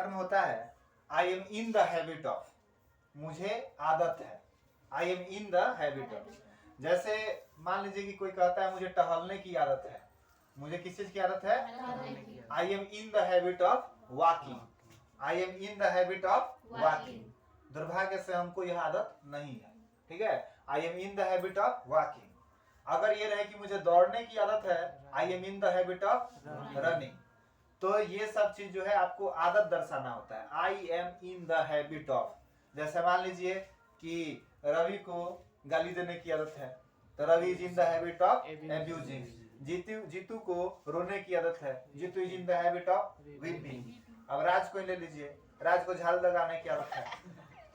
में होता है I am in the habit of, मुझे आदत है, I am in the habit of. जैसे मान लीजिए कि कोई कहता है मुझे टहलने की आदत है, मुझे किस चीज की आदत है, I am in the habit of walking, I am in the habit of walking. दुर्भाग्य से हमको यह आदत नहीं है, ठीक है, I am in the habit of walking. अगर ये रहे कि मुझे दौड़ने की आदत है, I am in the habit of running. तो ये सब चीज जो है आपको आदत दर्शाना होता है, I am in the habit of. जैसे मान लीजिए कि रवि को गाली देने की आदत है, तो Ravi is in the habit of abusing. Jitu को रोने की आदत है, Jitu is in the habit of weeping. अब राज को ले लीजिए, राज को झाड़ू लगाने की आदत है,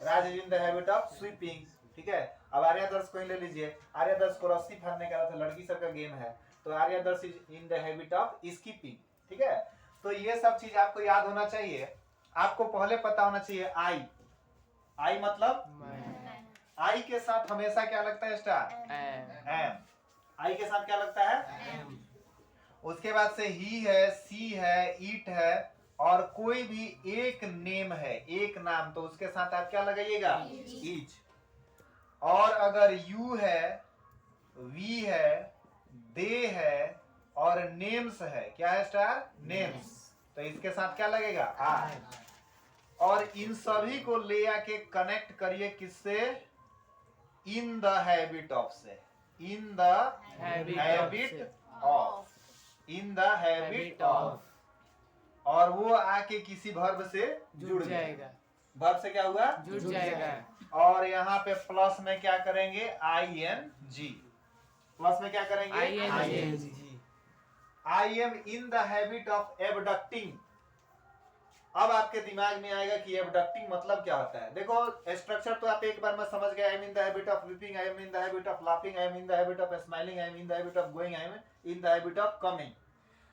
Raj is in the habit of sweeping, ठीक है। अब आर्यदर्श को ले लीजिए, आर्यदर्श को रस्सी फाड़ने की आदत है, लड़की सबका गेम है, तो Aryadarsh is in the habit of skipping, ठीक है। तो ये सब चीज आपको याद होना चाहिए। आपको पहले पता होना चाहिए आई, आई मतलब आई के साथ हमेशा क्या लगता है स्टार, एम। आई के साथ क्या लगता है, उसके बाद से ही है, सी है, ईट है, और कोई भी एक नेम है, एक नाम, तो उसके साथ आप क्या लगाइएगा, ईच। और अगर यू है, वी है, दे है और नेम्स है, क्या है स्टार, नेम्स, तो इसके साथ क्या लगेगा, आई। और इन सभी को ले आके कनेक्ट करिए किससे, इन द हैबिट ऑफ से, इन the habit of, in the habit of, और वो आके किसी वर्ब से जुड़ जाएगा। वर्ब से क्या हुआ, जुड़ जाएगा। और यहाँ पे प्लस में क्या करेंगे, आई एन जी, प्लस में क्या करेंगे, I N G. I am in the habit of abducting. अब आपके दिमाग में आएगा कि एबडक्टिंग मतलब क्या होता है। देखो स्ट्रक्चर तो आप एक बार में समझ गए, आई am in the habit of weeping, I am in the habit of laughing, I am in the habit of smiling, I am in the habit of going, I am in the habit of coming.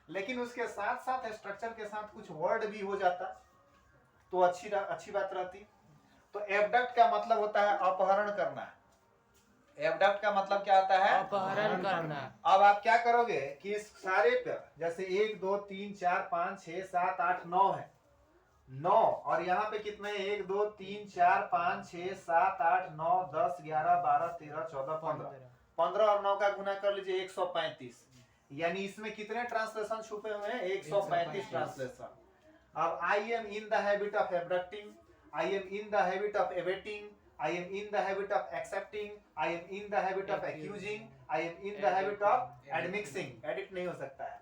लेकिन उसके साथ साथ structure के साथ कुछ word भी हो जाता तो अच्छी बात रहती। तो एबडक्ट का मतलब होता है अपहरण करना। एबडक्ट का मतलब क्या होता है, अपहरण करना। अब आप क्या करोगे कि इस सारे पर जैसे 1 2 3 4 5 6 7 8 9 है, 9, और यहाँ पे कितने, 1 2 3 4 5 6 7 8 9 10 11 12 13 14 15, 15 और 9 का गुना कर लीजिए 135। यानी इसमें कितने ट्रांसलेशन छुपे हुए हैं, 135 ट्रांसलेशन। अब I am in the habit of abducting, I am in the habit of abetting, I am in the habit of accepting, I am in the habit of accusing, I am in the habit of admixing, edit नहीं हो सकता है,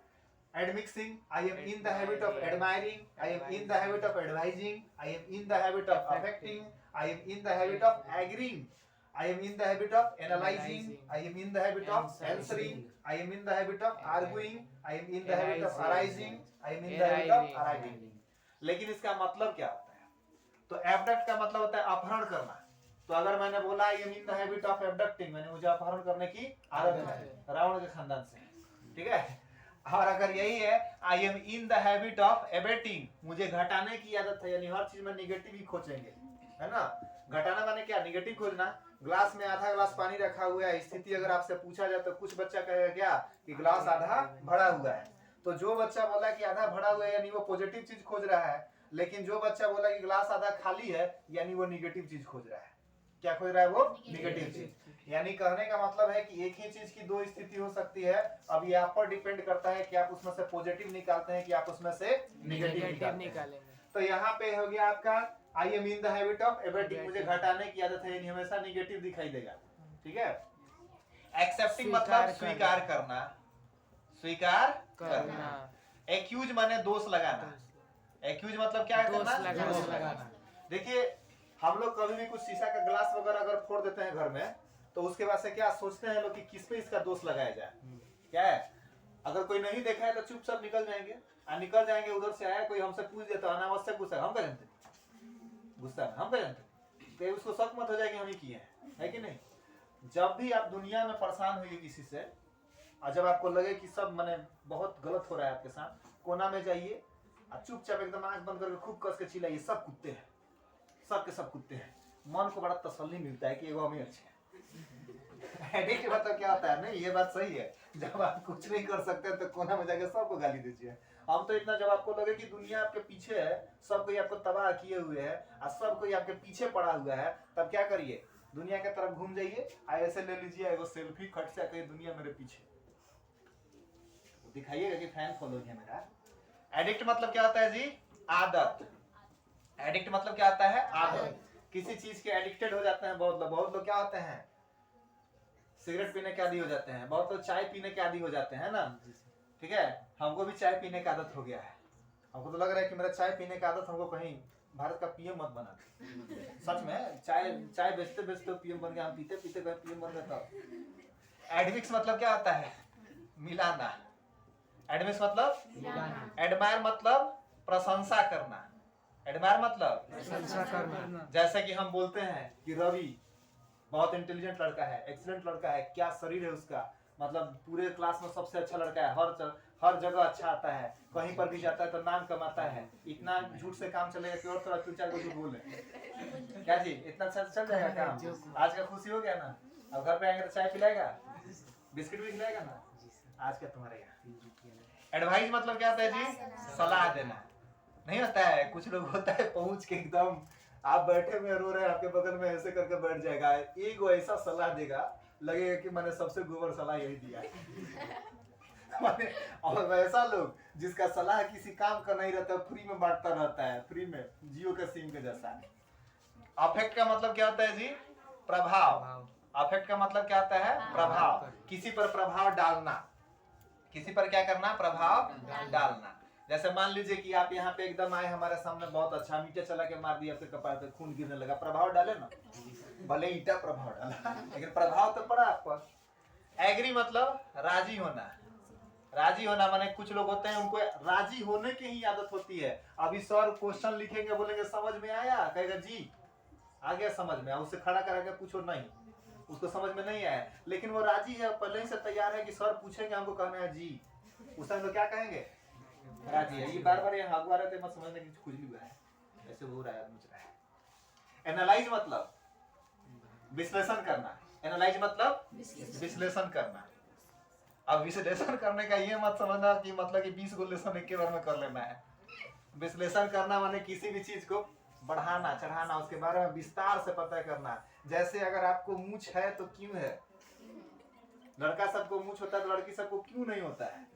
admixing, I am in the habit of admiring, I am in the habit of advising, I am in the habit of affecting, I am in the habit of agreeing, I am in the habit of analyzing, I am in the habit of answering, I am in the habit of arguing, I am in the habit of arising, I am in the habit of arriving। लेकिन इसका मतलब क्या होता है, तो abduct का मतलब होता है अपहरण करना। तो अगर मैंने बोला I am in the habit of abducting, मैंने मुझे अपहरण करने की आदत है, रावण के खानदान से, ठीक है। और अगर यही है I am in the habit of abetting, मुझे घटाने की आदत है, यानी हर चीज में निगेटिव ही खोजेंगे, है ना। घटाना माने क्या, निगेटिव खोजना। ग्लास में आधा ग्लास पानी रखा हुआ है, स्थिति अगर आपसे पूछा जाए तो कुछ बच्चा कहेगा क्या कि ग्लास आधा भरा हुआ है। तो जो बच्चा बोला कि आधा भरा हुआ है यानी वो पॉजिटिव चीज खोज रहा है, लेकिन जो बच्चा बोला कि ग्लास आधा खाली है यानी वो निगेटिव चीज खोज रहा है। क्या खोज रहा है वो, निगेटिव चीज। यानी कहने का मतलब है कि एक ही चीज की दो स्थिति हो सकती है। अब ये आप पर डिपेंड करता है कि आप उसमें से पॉजिटिव निकालते हैं कि आप उसमें से निगेटिव निकालेंगे। तो यहाँ पे हो गया आपका I am in the habit of abetting, मुझे घटाने की आदत है, हमेशा निगेटिव दिखाई देगा, ठीक है। एक्सेप्टिंग मतलब स्वीकार करना, स्वीकार करना। एक्यूज माने दोष लगाना, एक्यूज मतलब क्या करना, दोष लगाना। देखिए हम लोग कभी भी कुछ शीशा का ग्लास वगैरह अगर फोड़ देते हैं घर में, तो उसके बाद से क्या सोचते हैं लोग कि किस पे इसका दोष लगाया जाए, क्या है। अगर कोई नहीं देखा है तो चुपचाप निकल जाएंगे, निकल जाएंगे। उधर से आया कोई हमसे पूछ देता अनावश्यक गुस्सा, हम क्या जानते, गुस्सा हम क्या जानते, तो उसको शक मत हो जाएगी हम ही किए हैं, है कि नहीं। जब भी आप दुनिया में परेशान हुई किसी से, और जब आपको लगे कि सब मैंने बहुत गलत हो रहा है आपके साथ, कोना में जाइए और चुपचाप एकदम आंख बंद करके खूब कस के चिल्लाइए, सब कुत्ते हैं, सब के सब कुत्ते हैं। मन को बड़ा तसल्ली मिलता है कि एगो हम ही अच्छे हैं, एडिक्ट मतलब क्या होता है? नहीं, ये बात सही है, जब आप कुछ नहीं कर सकते तो कोना में जाके सबको गाली दीजिए। हम तो इतना, जब आपको लगे कि दुनिया आपके पीछे है, सब कोई आपको तबाह किए हुए है और सब कोई आपके पीछे पड़ा हुआ है, तब क्या करिए? दुनिया की तरफ घूम जाइए, ऐसे ले लीजिए एगो सेल्फी, खट से कहीं दुनिया मेरे पीछे दिखाइएगा कि फैन फॉलो है मेरा। एडिक्ट मतलब क्या होता है जी? आदत। एडिक्ट मतलब क्या होता है? आदत। किसी चीज के एडिक्टेड हो जाते हैं बहुत लोग। बहुत लोग क्या होते हैं? सिगरेट पीने के आदी हो जाते हैं, बहुत लोग चाय पीने के आदी हो जाते हैं ना। ठीक है, हमको भी चाय पीने की आदत हो गया है। हमको तो लग रहा है कि मेरा चाय पीने की आदत हमको कहीं भारत का पीएम मत बना दे। सच में, चाय बेचते बेचते पीएम बन गया, हम पीते पीते कहीं पीएम बन गए। तब एडमिक्स मतलब क्या होता है? मिलाना। एडमिक्स मतलब, एडमायर मतलब प्रशंसा करना। एडमायर मतलब प्रशंसा करना। जैसे कि हम बोलते हैं कि रवि बहुत इंटेलिजेंट लड़का है, एक्सीलेंट लड़का है, क्या शरीर है उसका, मतलब पूरे क्लास में सबसे अच्छा लड़का है, हर जगह अच्छा आता है, कहीं पर भी जाता है तो नाम कमाता है। इतना झूठ से काम चलेगा कि और थोड़ा 2-4 को झूठ बोले क्या जी? इतना अच्छा चल जाएगा काम? आज का खुशी हो गया ना? अब घर पे आएंगे तो चाय पिलाएगा, बिस्किट भी खिलाएगा ना। आज का तुम्हारे यहाँ। एडवाइस मतलब क्या होता है जी? सलाह देना। नहीं होता है, कुछ लोग होता है पहुंच के एकदम आप बैठे में रो रहे हैं, आपके बगल में ऐसे करके बैठ जाएगा, एक वो ऐसा सलाह देगा लगेगा कि मैंने सबसे गोबर सलाह यही दिया। और वैसा लोग जिसका सलाह किसी काम का नहीं रहता, फ्री में बांटता रहता है, फ्री में, जियो के सिम के जैसा। अफेक्ट का मतलब क्या होता है जी? प्रभाव। अफेक्ट का मतलब क्या होता है? प्रभाव। किसी पर प्रभाव डालना। किसी पर क्या करना? प्रभाव डालना। जैसे मान लीजिए कि आप यहाँ पे एकदम आए हमारे सामने, बहुत अच्छा ईंटे चला के मार दिया, आपके कपार पे खून गिरने लगा, प्रभाव डाले ना, भले ईटा प्रभाव डाला लेकिन प्रभाव तो पड़ा आप पर। एग्री मतलब राजी होना। राजी होना माने कुछ लोग होते हैं उनको राजी होने की ही आदत होती है। अभी सर क्वेश्चन लिखेंगे, बोलेंगे समझ में आया, कहेगा जी आ गया समझ में, उससे खड़ा करा पूछो नहीं, उसको समझ में नहीं आया, लेकिन वो राजी है, पहले ही से तैयार है कि सर पूछेंगे हमको कहना है जी, उस टाइम तो क्या कहेंगे? राजी है। ये बार बार यहाँ हुआ रहते मत समझने की खुजली हुआ है, ऐसे हो रहा है, मुझ रहा है। एनालाइज मतलब विश्लेषण करना। एनालाइज मतलब विश्लेषण करना। अब विश्लेषण करने का ये मत समझना कि मतलब कि 20 गो लेसन एक बार में कर लेना है। विश्लेषण करना माने किसी भी चीज को बढ़ाना चढ़ाना, उसके बारे में विस्तार से पता करना। जैसे अगर आपको मूंछ है तो क्यों है? लड़का सबको मूंछ होता है तो लड़की सबको क्यों नहीं होता है?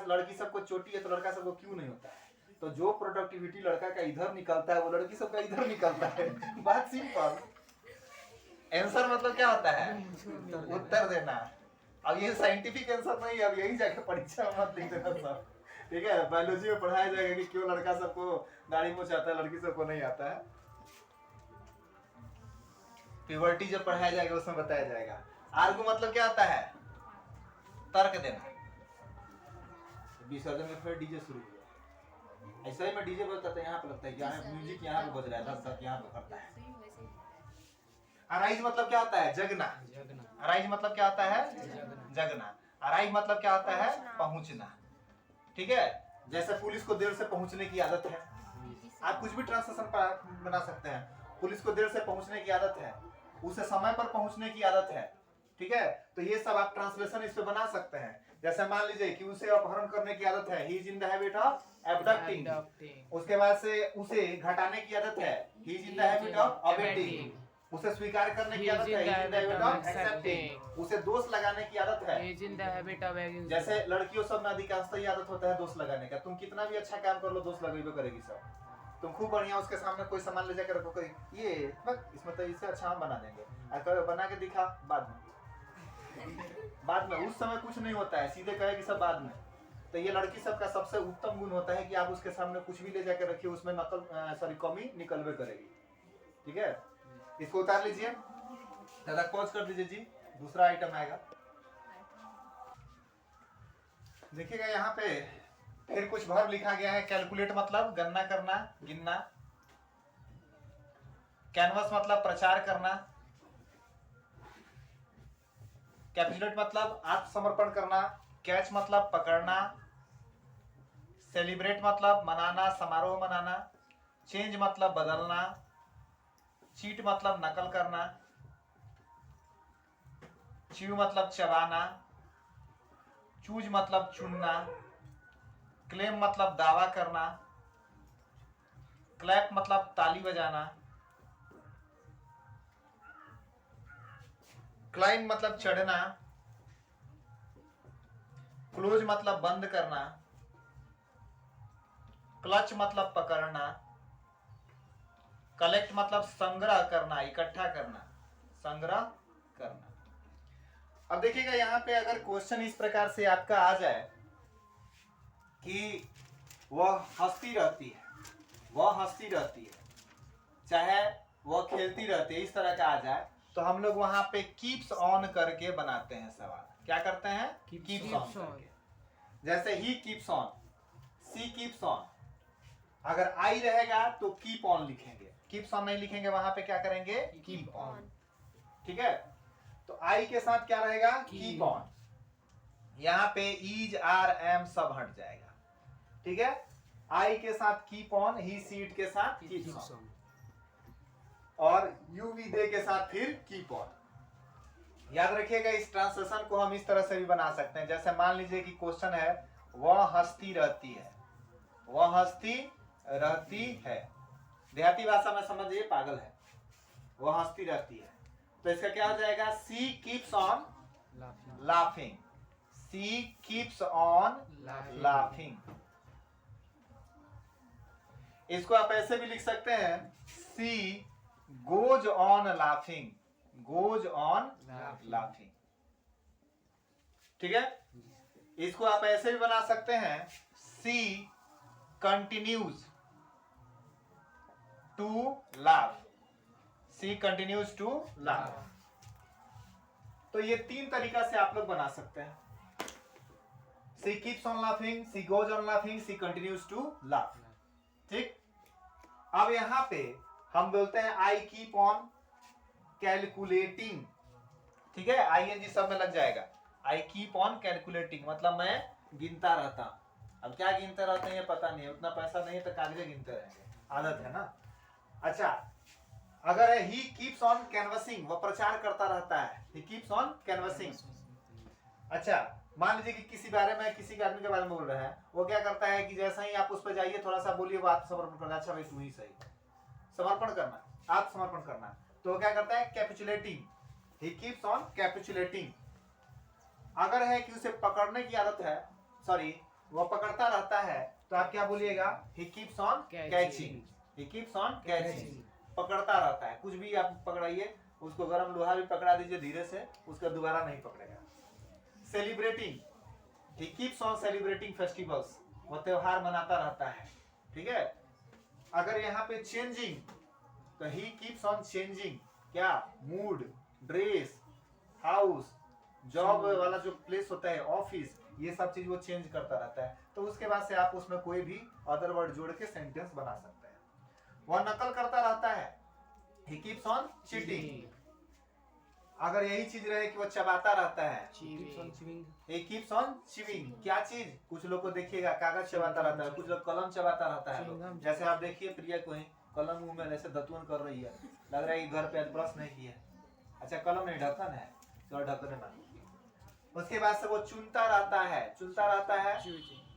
लड़की सबको चोटी है तो लड़का सबको क्यों नहीं होता है? तो जो प्रोडक्टिविटी लड़का का इधर निकलता है वो लड़की सबका इधर निकलता है। बात सिंपल। आंसर मतलब क्या होता है? उत्तर देना। अब ये साइंटिफिक आंसर नहीं है, अब यही जाके परीक्षा में मत लिख देना सब, ठीक है? बायोलॉजी में पढ़ाया जाएगा कि क्यों लड़का सबको दाढ़ी मूंछ आता है, लड़की सबको नहीं आता है। प्यूबर्टी जब पढ़ाया जाएगा उसमें बताया जाएगा। आर्गू मतलब क्या होता है? तर्क देना। विसर्जन में फिर डीजे शुरू हुआ, ऐसा ही में डीजे बजता था, यहाँ पे लगता है कि म्यूजिक यहाँ पे बज रहा है, 10 यहाँ पे करता है। अराइज मतलब क्या होता है? जगना। अराइज मतलब क्या होता है? जगना। अराइज मतलब क्या होता है? पहुंचना। ठीक है, जैसे पुलिस को देर से पहुंचने की आदत है, आप कुछ भी ट्रांसलेशन बना सकते हैं। पुलिस को देर से पहुंचने की आदत है, उसे समय पर पहुंचने की आदत है, ठीक है? तो ये सब आप ट्रांसलेशन इस पे बना सकते हैं। जैसे मान लीजिए कि उसे अपहरण करने की आदत है, he is in the habit of abducting. उसके बाद से उसे घटाने की आदत है, he is in the habit of abetting. उसे स्वीकार करने की आदत है, he is in the habit of accepting। उसे दोष लगाने की आदत है, he is in the habit of accepting। जैसे लड़कियों सब में अधिकांशतः ये आदत होता है दोष लगाने का। तुम कितना भी अच्छा काम कर लो, दोष लगेबे करेगी सब। तुम खूब बढ़िया उसके सामने कोई सामान ले जाकर रखो, ये इसमें तो इससे अच्छा हम बना देंगे, अगर बना के दिखा बाद में उस समय कुछ नहीं होता है, सीधे कहेगी सब बाद में। तो ये लड़की सबका सबसे उत्तम गुण होता है कि आप उसके सामने कुछ भी ले जाकर रखिए, उसमें कमी निकलवे करेगी। ठीक है, इसको उतार लीजिए, दादा पॉज कर दीजिए जी, दूसरा आइटम आएगा। देखिएगा यहाँ पे फिर कुछ वर्ब लिखा गया है। कैलकुलेट मतलब गणना करना, गिनना। कैनवस मतलब प्रचार करना। कैप्चुलेट मतलब आत्मसमर्पण करना। कैच मतलब पकड़ना। सेलिब्रेट मतलब मनाना, समारोह मनाना। चेंज मतलब बदलना। चीट मतलब नकल करना। च्यू मतलब चबाना, चूज मतलब चुनना, क्लेम मतलब दावा करना, क्लैप मतलब ताली बजाना, क्लाइंब मतलब चढ़ना, क्लोज मतलब बंद करना, क्लच मतलब पकड़ना, कलेक्ट मतलब संग्रह करना, इकट्ठा करना, संग्रह करना। अब देखिएगा यहां पे अगर क्वेश्चन इस प्रकार से आपका आ जाए कि वह हंसती रहती है, वह हंसती रहती है, चाहे वह खेलती रहती है, इस तरह का आ जाए तो हम लोग वहां पे कीप्स ऑन करके बनाते हैं सवाल। क्या करते हैं? कीप्स ऑन करके। जैसे ही keeps on, she keeps on, अगर आई रहेगा तो कीप ऑन लिखेंगे, कीप्स ऑन नहीं लिखेंगे, वहां पे क्या करेंगे? Keep on. ठीक है, तो आई के साथ क्या रहेगा? Keep on. यहाँ पे इज आर एम सब हट जाएगा। ठीक है, आई के साथ कीप ऑन, ही सीट के साथ कीप्स ऑन, और यू वी दे के साथ फिर कीप ऑन। याद रखिएगा इस ट्रांसलेशन को हम इस तरह से भी बना सकते हैं। जैसे मान लीजिए कि क्वेश्चन है वह हंसती रहती है, वह हंसती रहती है, देहाती भाषा में समझिए पागल है, वह हंसती रहती है, तो इसका क्या हो जाएगा? She keeps on laughing, she keeps on laughing. इसको आप ऐसे भी लिख सकते हैं, she goes on laughing, goes on laughing. ठीक है, इसको आप ऐसे भी बना सकते हैं, she continues to laugh, she continues to laugh. तो ये तीन तरीका से आप लोग बना सकते हैं, she keeps on laughing, she goes on laughing, she continues to laugh. ठीक, अब यहां पे हम बोलते हैं आई कीप ऑन कैलकुलेटिंग। ठीक है, आईएनजी सब में लग जाएगा, आई कीप ऑन कैलकुलेटिंग मतलब मैं गिनता रहता। अब क्या गिनते रहते हैं ये पता नहीं है, उतना पैसा नहीं है तो कागजे गिनते रहेंगे, आदत है ना। अच्छा, अगर है ही कीप्स ऑन कैनवसिंग, वह प्रचार करता रहता है, ही कीप्स ऑन कैनवसिंग। अच्छा, मान लीजिए कि किसी बारे में, किसी आदमी के बारे में बोल रहे हैं, वो क्या करता है कि जैसा ही आप उस पर जाइए थोड़ा सा बोलिए, वो आत्मसमर्पण करना। अच्छा भाई तू ही सही, समर्पण करना, आत्मसमर्पण करना, तो वो क्या करता है? कैपिचुलेटिंग, ही कीप्स ऑन कैपिचुलेटिंग। अगर है कि उसे पकड़ने की आदत है, सॉरी वो पकड़ता रहता है, तो आप क्या बोलिएगा? ही keeps on catching, he keeps on catching, पकड़ता रहता है। कुछ भी आप पकड़ाइए, उसको गर्म लोहा भी पकड़ा दीजिए धीरे से, उसका दोबारा नहीं पकड़ेगा। Celebrating, he keeps on celebrating festivals, वो त्योहार मनाता रहता है। ठीक है, अगर यहाँ पे चेंजिंग, तो ही कीप्स ऑन चेंजिंग, क्या? मूड, ड्रेस, हाउस, जॉब वाला जो प्लेस होता है, ऑफिस, ये सब चीज वो चेंज करता रहता है। तो उसके बाद से आप उसमें कोई भी अदर वर्ड जोड़ के सेंटेंस बना सकते हैं। वह नकल करता रहता है, ही कीप्स ऑन चीटिंग। अगर यही चीज रहे कि वो चबाता रहता है, ही कीप्स ऑन चिविंग, क्या चीज? कुछ लोग को देखिएगा कागज चबाता रहता है, कुछ लोग कलम चबाता रहता है। जैसे आप देखिए प्रिया को ही कलम मुंह में ऐसे दतवन कर रही है, लग रहा है कि घर पे आज ब्रश नहीं किया। अच्छा, कलम नहीं, ढक्कन है, तो ढक्कन है। उसके बाद से वो चुनता रहता है, चुनता रहता है,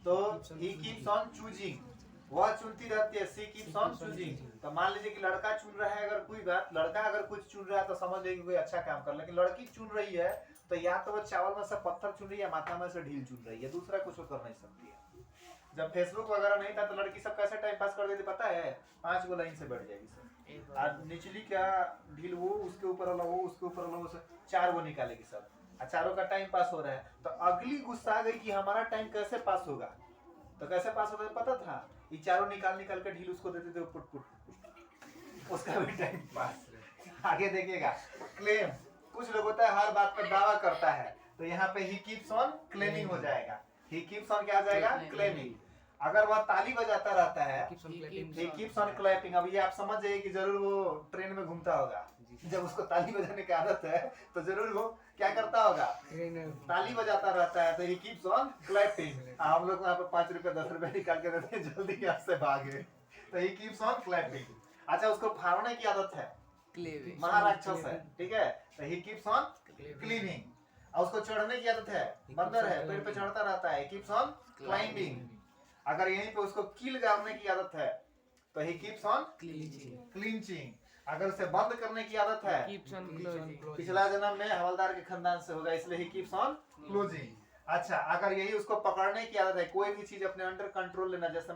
तो ही कीप्स ऑन चूजिंग, वह चुनती रहती है, सी कीप्स ऑन चूजिंग। तो मान लीजिए कि लड़का चुन रहा है, अगर कोई बात, लड़का अगर कुछ चुन रहा है तो समझ लीजिए कोई अच्छा काम कर, लेकिन लड़की चुन रही है तो या तो वो चावल में से पत्थर चुन रही है, माथा में से ढील चुन रही है, दूसरा कुछ कर नहीं सकती है। जब फेसबुक वगैरह नहीं था तो लड़की सब कैसे टाइम पास कर देती पता है? 5 गो लाइन से बैठ जाएगी सब, आज निचली क्या ढील वो, उसके ऊपर वाला वो, उसके ऊपर वाला वो, 4 गो निकालेगी सब, चारों का टाइम पास हो रहा है। तो अगली गुस्सा आ गई कि हमारा टाइम कैसे पास होगा, तो कैसे पास होता है पता था? ये चारों निकाल के ढील उसको देते थे, पुट पुट, उसका भी टाइम पास। आगे देखिएगा, क्लेम, कुछ लोग होता है हर बात पर दावा करता है, तो यहाँ पे ही कीप्स ऑन क्लेमिंग हो जाएगा, ही कीप्स ऑन क्या आ जाएगा? क्लेमिंग। अगर वह ताली बजाता रहता है, ही कीप्स ऑन क्लैपिंग। अब ये आप समझ जाइए कि जरूर वो ट्रेन में घूमता होगा, जब उसको ताली बजाने की आदत है तो जरूर वो क्या करता होगा? ताली बजाता रहता है, तो ही कीप्स ऑन क्लैपिंग। हम लोग वहाँ पे 5 रुपए 10 रुपए निकाल के देते हैं, जल्दी यहाँ से भागे, तो ही कीप्स ऑन क्लैपिंग। अच्छा, उसको फाड़ने की आदत है, महाराक्षस है, ठीक है, तो ही कीप्स ऑन क्लीनिंग। और उसको चढ़ने की आदत है, बंदर है, पेड़ पे चढ़ता रहता है, कीप्स ऑन क्लाइंबिंग। अगर यहीं पे उसको कील गाड़ने की आदत है तो ही कीप्स ऑन क्लिंचिंग। अगर उसे बंद करने की आदत है, पिछला जन्म में हवलदार के खानदान से होगा, इसलिए ही कीप्स ऑन क्लोजिंग। अच्छा, अगर यही उसको पकड़ने की आदत है, कोई भी चीज अपने अंडर कंट्रोल लेना, जैसे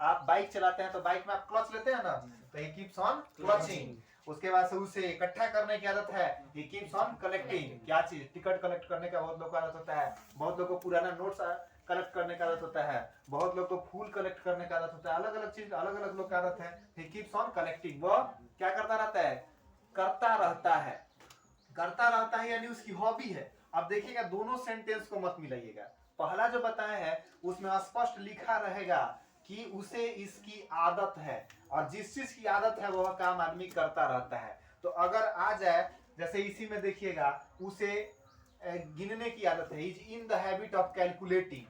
आप बाइक चलाते हैं तो बाइक में आप क्लच लेते हैं ना, तो ही कीप्स ऑन क्लचिंग। उसके बाद से उसे इकट्ठा करने की आदत है, ही कीप्स ऑन कलेक्टिंग। क्या चीज? टिकट कलेक्ट करने का बहुत लोग को आदत होता है, बहुत लोग को पुराना नोट्स कलेक्ट करने का आदत होता है, बहुत लोग को फूल कलेक्ट करने का आदत होता है, अलग अलग चीज अलग अलग लोग का आदत है। ही कीप्स ऑन कलेक्टिंग, वो क्या करता रहता है? करता रहता है। करता रहता है यानी उसकी हॉबी है। अब देखिएगा, दोनों सेंटेंस को मत मिलाइएगा। पहला जो बताया है उसमें स्पष्ट लिखा रहेगा कि उसे इसकी आदत है, और जिस चीज की आदत है वह काम आदमी करता रहता है। तो अगर आ जाए, जैसे इसी में देखिएगा, उसे गिनने की आदत है, is in the habit of calculating.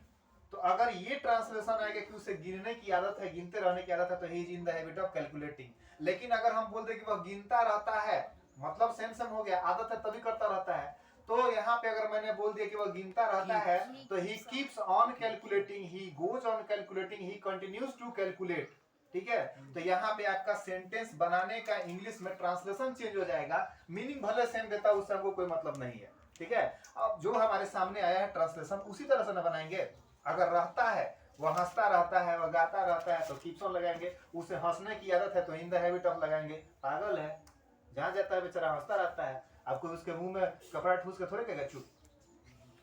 तो अगर ये ट्रांसलेशन आएगा कि उसे गिनने की आदत है, गिनते रहने की आदत है, तो ही is in the habit of calculating. लेकिन अगर हम बोल दे कि वह गिनता रहता है, मतलब सेम सेम हो गया, आदत है तभी करता रहता है। तो यहाँ पे अगर मैंने बोल दिया कि वह गिनता रहता है, तो he keeps on calculating, he goes on calculating, he continues to calculate. ठीक है, तो यहाँ पे आपका सेंटेंस बनाने का इंग्लिश में ट्रांसलेशन चेंज हो जाएगा, मीनिंग भले सेम देता है, उससे हमको कोई मतलब नहीं है। ठीक है, अब जो हमारे सामने आया है ट्रांसलेशन, उसी तरह से ना बनाएंगे। अगर रहता है, वह हंसता रहता है, वह गाता रहता है, तो कीप्स ऑन लगाएंगे। उसे हंसने की आदत है तो इन द हैबिट ऑफ लगाएंगे। पागल है, जहां जाता है बेचारा हंसता रहता है, आपको उसके मुंह में कपड़ा ठूस के थोड़े कहेगा चुप,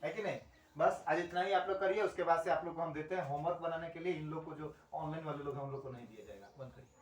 है कि नहीं। बस आज इतना ही आप लोग करिए, उसके बाद से आप लोग को हम देते हैं होमवर्क बनाने के लिए। इन लोग को जो ऑनलाइन वाले लोग हैं उन लोग को नहीं दिया जाएगा, बंद करिए।